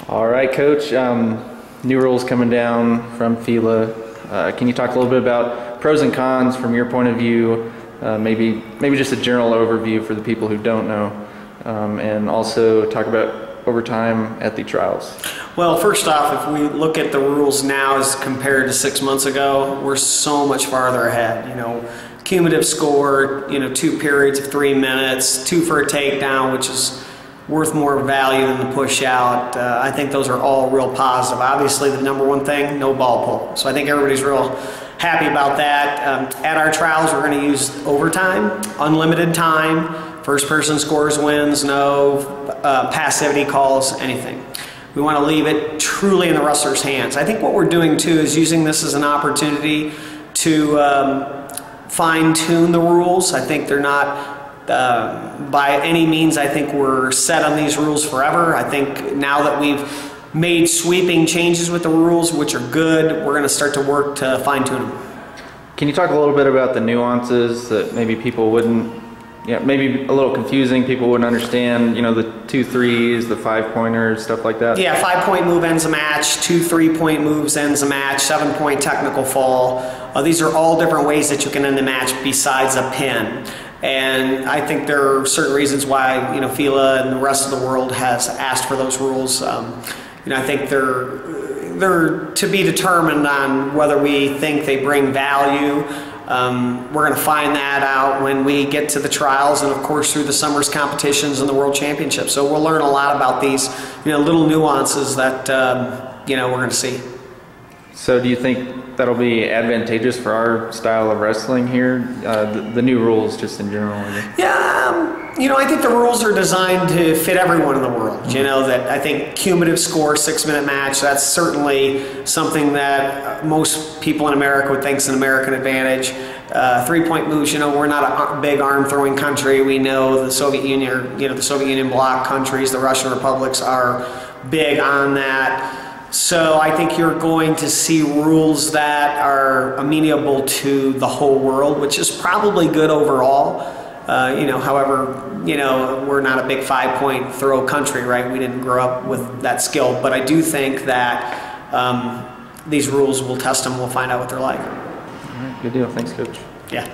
All right, Coach. New rules coming down from FILA. Can you talk a little bit about pros and cons from your point of view? Maybe just a general overview for the people who don't know, and also talk about overtime at the trials. Well, first off, if we look at the rules now as compared to 6 months ago, we're so much farther ahead. You know, cumulative score, 2 periods of 3 minutes, 2 for a takedown, which is worth more value than the push out. I think those are all real positive. Obviously, the number one thing, no ball pull. So I think everybody's real happy about that. At our trials, we're going to use overtime, unlimited time, first person scores wins, no passivity calls, anything. We want to leave it truly in the wrestler's hands. I think what we're doing too is using this as an opportunity to fine-tune the rules. I think they're not by any means, I think we're set on these rules forever. I think now that we've made sweeping changes with the rules, which are good, we're going to start to work to fine-tune them. Can you talk a little bit about the nuances that maybe people wouldn't, maybe a little confusing, people wouldn't understand, the 2 threes, the 5-pointers, stuff like that? Yeah, 5-point move ends a match, 2 3-point moves ends a match, 7-point technical fall. These are all different ways that you can end the match besides a pin. And I think there are certain reasons why FILA and the rest of the world has asked for those rules. I think they're to be determined on whether we think they bring value. We're going to find that out when we get to the trials and of course through the summer's competitions and the World Championships. So we'll learn a lot about these little nuances that we're going to see. So do you think that'll be advantageous for our style of wrestling here? The new rules just in general? Yeah, I think the rules are designed to fit everyone in the world. That I think cumulative score, 6-minute match, that's certainly something that most people in America would think is an American advantage. 3-point moves, we're not a big arm throwing country. We know the Soviet Union, the Soviet Union bloc countries, the Russian republics are big on that. So I think you're going to see rules that are amenable to the whole world, which is probably good overall. However, we're not a big 5-point throw country, right? We didn't grow up with that skill. But I do think that these rules will test them. We'll find out what they're like. All right, good deal. Thanks, Coach. Yeah.